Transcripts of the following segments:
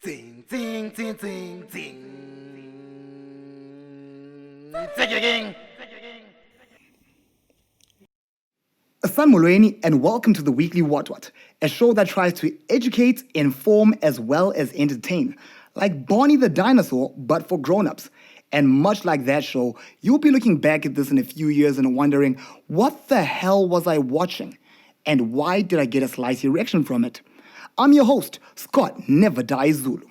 Zing, zing, zing, zing, zing. Take your gang. San Mulweni, and welcome to the weekly What What, a show that tries to educate, inform, as well as entertain. Like Bonnie the Dinosaur, but for grown-ups. And much like that show, you'll be looking back at this in a few years and wondering, what the hell was I watching? And why did I get a slight erection from it? I'm your host, Scott Never Die Zulu.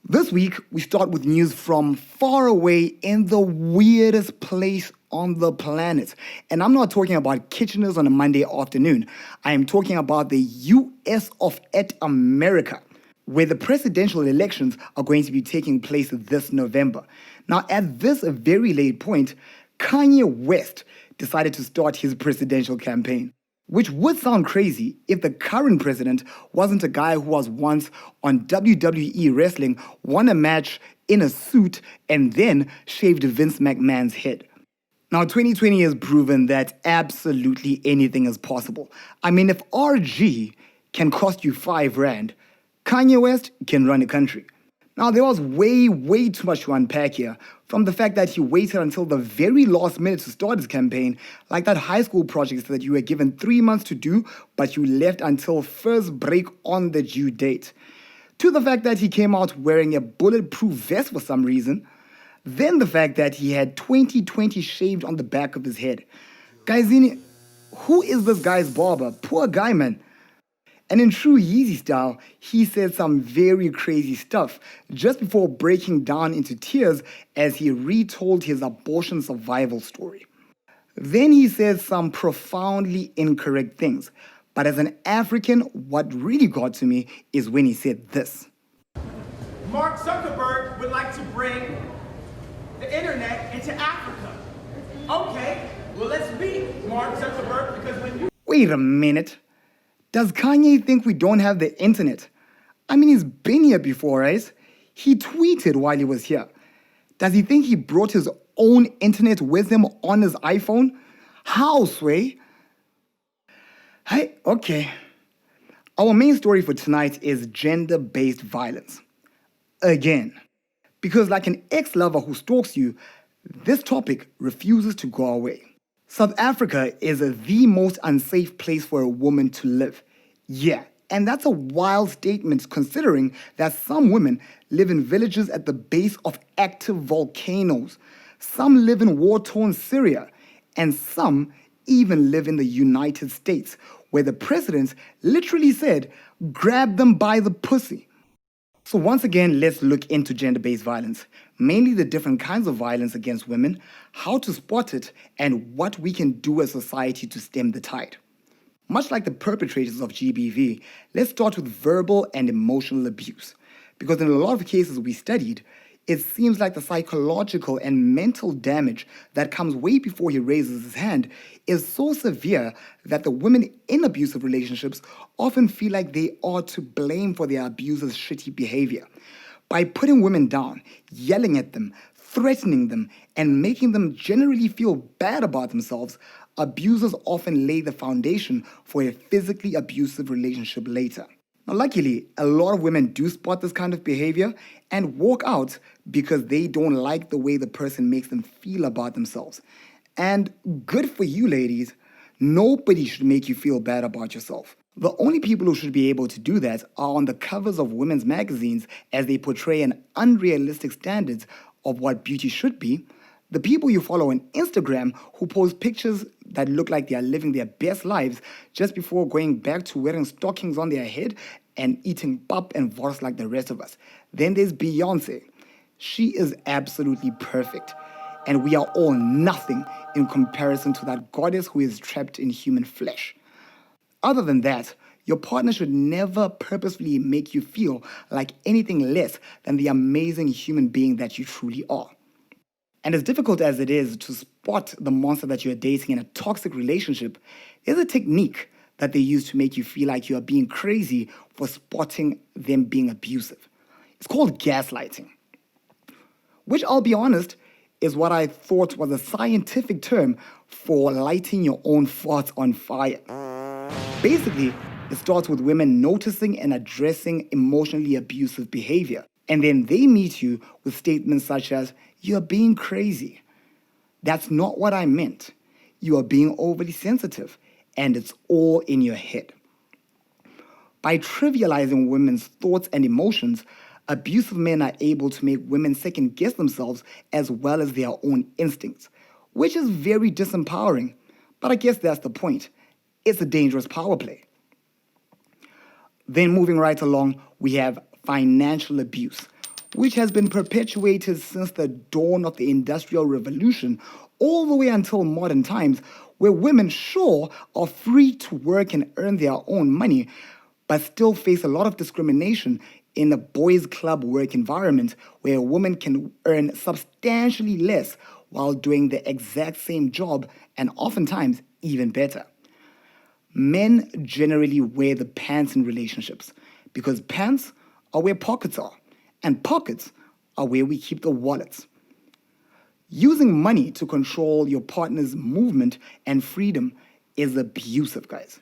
This week, we start with news from far away in the weirdest place on the planet. And I'm not talking about Kitcheners on a Monday afternoon. I am talking about the US of America, where the presidential elections are going to be taking place this November. Now, at this very late point, Kanye West decided to start his presidential campaign. Which would sound crazy if the current president wasn't a guy who was once on WWE wrestling, won a match in a suit, and then shaved Vince McMahon's head. Now, 2020 has proven that absolutely anything is possible. I mean, if RG can cost you $5,000, Kanye West can run a country. Now, there was way too much to unpack here, from the fact that he waited until the very last minute to start his campaign, like that high school project that you were given 3 months to do, but you left until first break on the due date, to the fact that he came out wearing a bulletproof vest for some reason, then the fact that he had 2020 shaved on the back of his head. Guysini, who is this guy's barber? Poor guy, man. And in true Yeezy style, he said some very crazy stuff just before breaking down into tears as he retold his abortion survival story. Then he said some profoundly incorrect things. But as an African, what really got to me is when he said this. Mark Zuckerberg would like to bring the internet into Africa. Okay, well let's beat Mark Zuckerberg because when you... Wait a minute. Does Kanye think we don't have the internet? I mean, he's been here before, right? He tweeted while he was here. Does he think he brought his own internet with him on his iPhone? How, Sway? Hey, okay. Our main story for tonight is gender-based violence. Again. Because like an ex-lover who stalks you, this topic refuses to go away. South Africa is the most unsafe place for a woman to live. Yeah, and that's a wild statement considering that some women live in villages at the base of active volcanoes. Some live in war-torn Syria, and some even live in the United States, where the president literally said, grab them by the pussy. So once again, let's look into gender-based violence, mainly the different kinds of violence against women, how to spot it, and what we can do as a society to stem the tide. Much like the perpetrators of GBV, let's start with verbal and emotional abuse. Because in a lot of cases we studied, it seems like the psychological and mental damage that comes way before he raises his hand is so severe that the women in abusive relationships often feel like they are to blame for their abuser's shitty behavior. By putting women down, yelling at them, threatening them, and making them generally feel bad about themselves, abusers often lay the foundation for a physically abusive relationship later. Now, luckily, a lot of women do spot this kind of behavior and walk out because they don't like the way the person makes them feel about themselves. And good for you, ladies. Nobody should make you feel bad about yourself. The only people who should be able to do that are on the covers of women's magazines as they portray an unrealistic standards of what beauty should be. The people you follow on Instagram who post pictures that look like they are living their best lives just before going back to wearing stockings on their head and eating pap and vors like the rest of us. Then there's Beyonce. She is absolutely perfect. And we are all nothing in comparison to that goddess who is trapped in human flesh. Other than that, your partner should never purposefully make you feel like anything less than the amazing human being that you truly are. And as difficult as it is to spot the monster that you're dating in a toxic relationship, there's a technique that they use to make you feel like you are being crazy for spotting them being abusive. It's called gaslighting, which I'll be honest, is what I thought was a scientific term for lighting your own farts on fire. Basically, it starts with women noticing and addressing emotionally abusive behavior. And then they meet you with statements such as, "You're being crazy. That's not what I meant. You are being overly sensitive, and it's all in your head." By trivializing women's thoughts and emotions, abusive men are able to make women second guess themselves as well as their own instincts, which is very disempowering. But I guess that's the point. It's a dangerous power play. Then moving right along, we have financial abuse, which has been perpetuated since the dawn of the Industrial Revolution all the way until modern times, where women sure are free to work and earn their own money, but still face a lot of discrimination in a boys' club work environment where a woman can earn substantially less while doing the exact same job and oftentimes even better. Men generally wear the pants in relationships because pants are where pockets are, and pockets are where we keep the wallets. Using money to control your partner's movement and freedom is abusive, guys.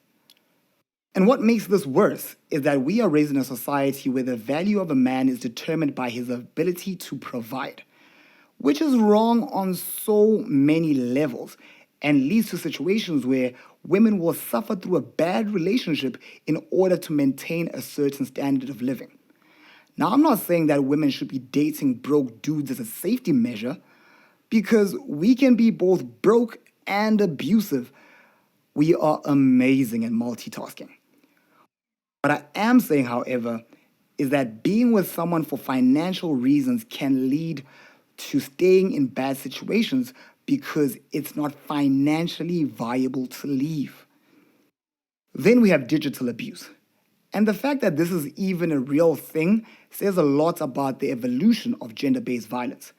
And what makes this worse is that we are raised in a society where the value of a man is determined by his ability to provide, which is wrong on so many levels and leads to situations where women will suffer through a bad relationship in order to maintain a certain standard of living. Now, I'm not saying that women should be dating broke dudes as a safety measure, because we can be both broke and abusive. We are amazing at multitasking. What I am saying, however, is that being with someone for financial reasons can lead to staying in bad situations because it's not financially viable to leave. Then we have digital abuse. And the fact that this is even a real thing says a lot about the evolution of gender-based violence.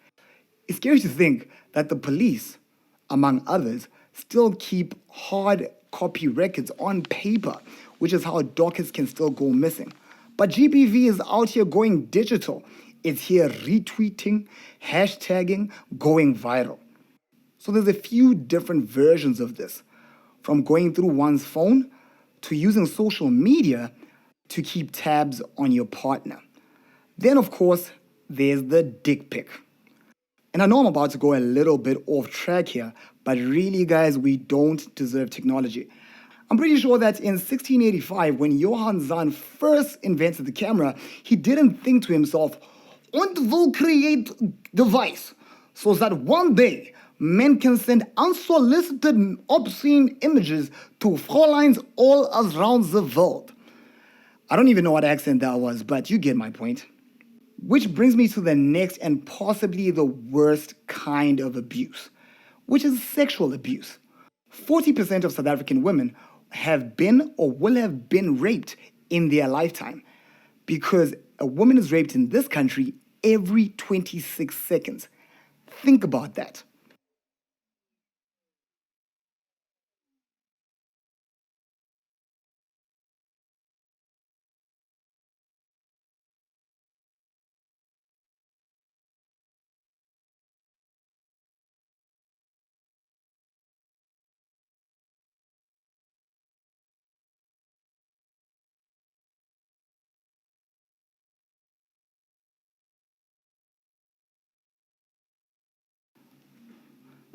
It's scary to think that the police, among others, still keep hard copy records on paper, which is how dockets can still go missing. But GBV is out here going digital. It's here retweeting, hashtagging, going viral. So there's a few different versions of this, from going through one's phone to using social media to keep tabs on your partner. Then, of course, there's the dick pic. And I know I'm about to go a little bit off track here, but really, guys, we don't deserve technology. I'm pretty sure that in 1685, when Johann Zahn first invented the camera, he didn't think to himself, "Und will create device so that one day men can send unsolicited obscene images to Fräuleins all around the world." I don't even know what accent that was, but you get my point. Which brings me to the next and possibly the worst kind of abuse, which is sexual abuse. 40% of South African women have been or will have been raped in their lifetime, because a woman is raped in this country every 26 seconds. Think about that.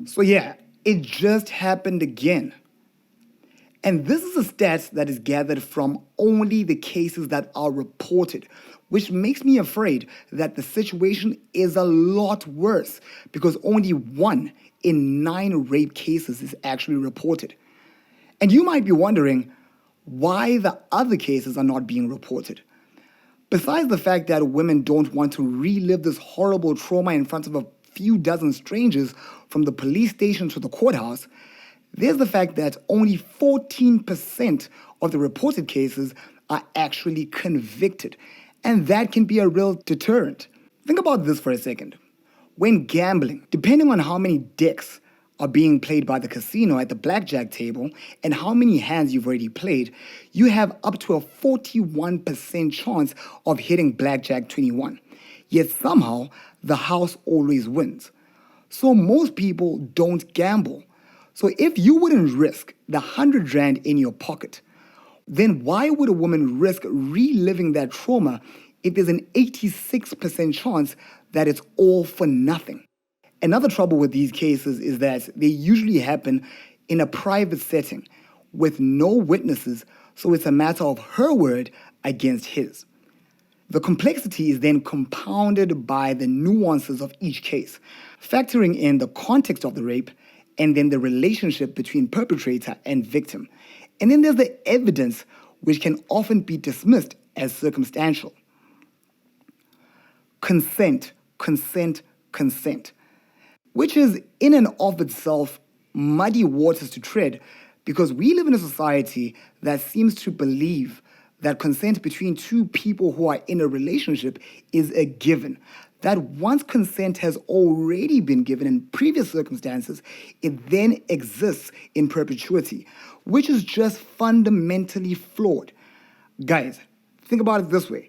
So yeah, it just happened again. And this is a stat that is gathered from only the cases that are reported, which makes me afraid that the situation is a lot worse because only 1 in 9 rape cases is actually reported. And you might be wondering why the other cases are not being reported. Besides the fact that women don't want to relive this horrible trauma in front of a few dozen strangers from the police station to the courthouse, there's the fact that only 14% of the reported cases are actually convicted, and that can be a real deterrent. Think about this for a second. When gambling, depending on how many decks are being played by the casino at the blackjack table and how many hands you've already played, you have up to a 41% chance of hitting blackjack 21. Yet somehow, the house always wins. So most people don't gamble. So if you wouldn't risk the 100 Rand in your pocket, then why would a woman risk reliving that trauma if there's an 86% chance that it's all for nothing? Another trouble with these cases is that they usually happen in a private setting with no witnesses, so it's a matter of her word against his. The complexity is then compounded by the nuances of each case, factoring in the context of the rape and then the relationship between perpetrator and victim. And then there's the evidence, which can often be dismissed as circumstantial. Consent, consent, consent, which is in and of itself muddy waters to tread because we live in a society that seems to believe that consent between two people who are in a relationship is a given. That once consent has already been given in previous circumstances, it then exists in perpetuity, which is just fundamentally flawed. Guys, think about it this way.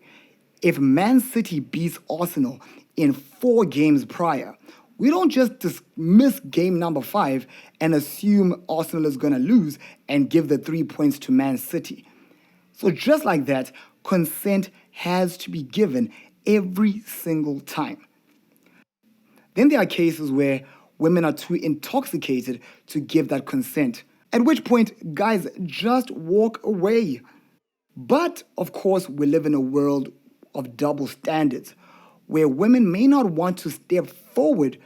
If Man City beats Arsenal in 4 games prior, we don't just dismiss game number 5 and assume Arsenal is going to lose and give the 3 points to Man City. So just like that, consent has to be given every single time. Then there are cases where women are too intoxicated to give that consent, at which point, guys, just walk away. But, of course, we live in a world of double standards, where women may not want to step forward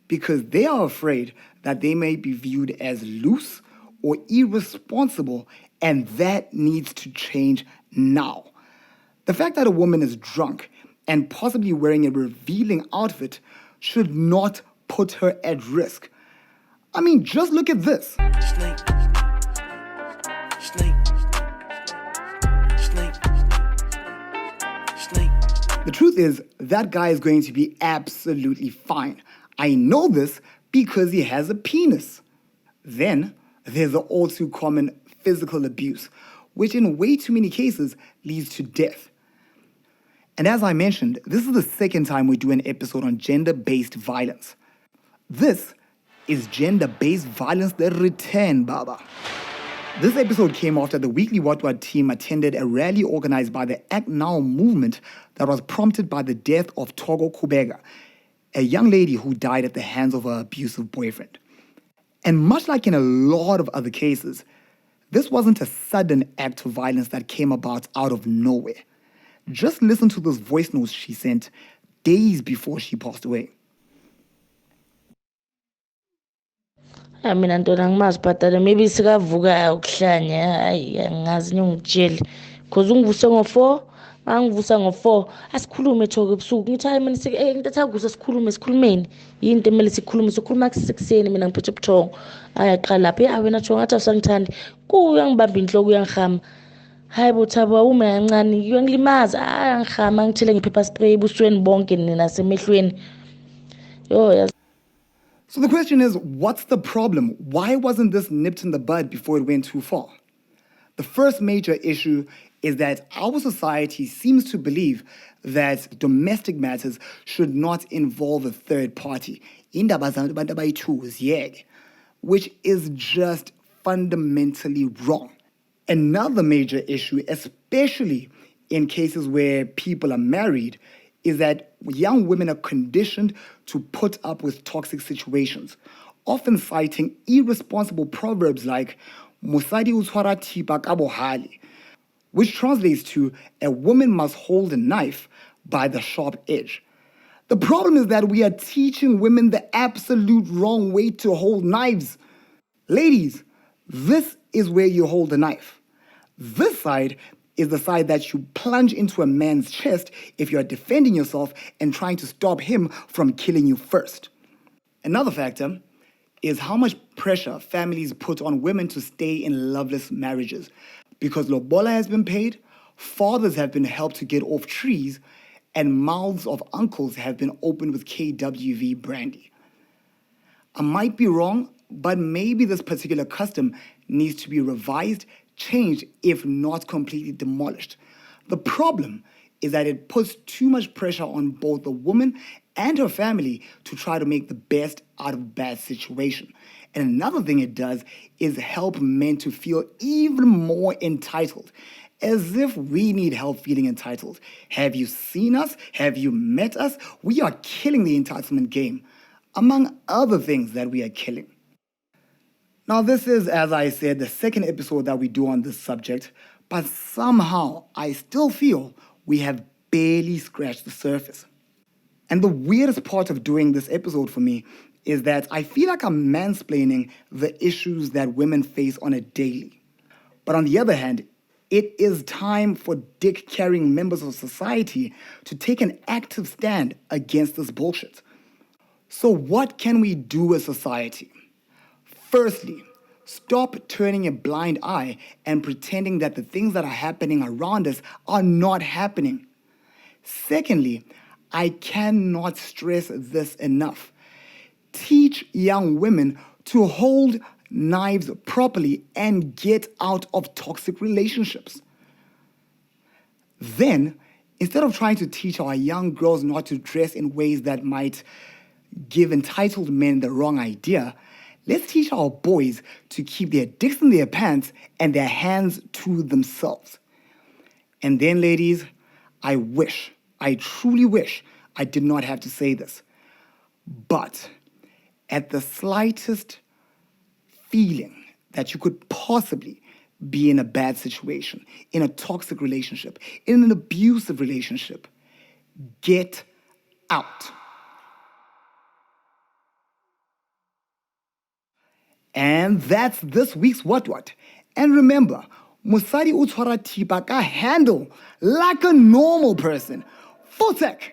because they are afraid that they may be viewed as loose or irresponsible, and that needs to change now. The fact that a woman is drunk and possibly wearing a revealing outfit should not put her at risk. I mean, just look at this. Snake. Snake. Snake. Snake. The truth is, that guy is going to be absolutely fine. I know this because he has a penis. Then, there's the all too common physical abuse, which in way too many cases leads to death. And as I mentioned, this is the second time we do an episode on gender-based violence. This is gender-based violence the return, Baba. This episode came after the Weekly What What team attended a rally organized by the Act Now movement that was prompted by the death of Togo Kubega, a young lady who died at the hands of her abusive boyfriend. And much like in a lot of other cases, this wasn't a sudden act of violence that came about out of nowhere. Just listen to those voice notes she sent days before she passed away. Mina ntona ngimazi bhatala maybe sikavuka ukuhlanya hayi angazi ngiyongitshela because ungivuse ngo4 angivusa ngo4 asikhulume thoke ebusuku ngithi hayi mina ngitatha kuze sikhulumeni yinto emele sikhulume sokhuluma kusekuseni mina ngiphethe ubuthongo ayaqala lapha wena thonga athi awusangithandi kuya ngibamba inhloko uyangihama hayi bothaba uma kancane kuyangilimaza angihama ngithele ngephepha spray ebusweni bonke nina semehlweni yo. So the question is, what's the problem? Why wasn't this nipped in the bud before it went too far? The first major issue is that our society seems to believe that domestic matters should not involve a third party, which is just fundamentally wrong. Another major issue, especially in cases where people are married, is that young women are conditioned to put up with toxic situations, often citing irresponsible proverbs like "Mosadi o tshwara thipa ka bohale," which translates to "a woman must hold a knife by the sharp edge." The problem is that we are teaching women the absolute wrong way to hold knives. Ladies, this is where you hold the knife. This side is the side that you plunge into a man's chest if you are defending yourself and trying to stop him from killing you first. Another factor is how much pressure families put on women to stay in loveless marriages. Because lobola has been paid, fathers have been helped to get off trees, and mouths of uncles have been opened with KWV brandy. I might be wrong, but maybe this particular custom needs to be revised, changed, if not completely demolished. The problem is that it puts too much pressure on both the woman and her family to try to make the best out of a bad situation. And another thing it does is help men to feel even more entitled, as if we need help feeling entitled. Have you seen us? Have you met us? We are killing the entitlement game, among other things that we are killing. Now, this is, as I said, the second episode that we do on this subject, but somehow I still feel we have barely scratched the surface. And the weirdest part of doing this episode for me is that I feel like I'm mansplaining the issues that women face on a daily. But on the other hand, it is time for dick-carrying members of society to take an active stand against this bullshit. So what can we do as society? Firstly, stop turning a blind eye and pretending that the things that are happening around us are not happening. Secondly, I cannot stress this enough. Teach young women to hold knives properly and get out of toxic relationships. Then, instead of trying to teach our young girls not to dress in ways that might give entitled men the wrong idea, let's teach our boys to keep their dicks in their pants and their hands to themselves. And then, ladies, I truly wish I did not have to say this, but at the slightest feeling that you could possibly be in a bad situation, in a toxic relationship, in an abusive relationship, get out. And that's this week's What What. And remember, Musadi utwara thipa ka handle like a normal person. Futek!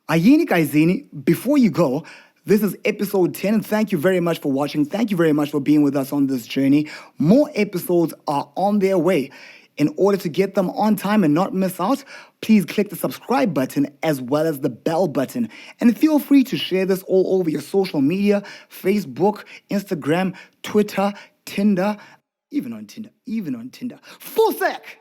Ayini Kaizini, before you go, this is episode 10, and thank you very much for watching. Thank you very much for being with us on this journey. More episodes are on their way. In order to get them on time and not miss out, please click the subscribe button as well as the bell button. And feel free to share this all over your social media, Facebook, Instagram, Twitter, Tinder, even on Tinder. Full sec!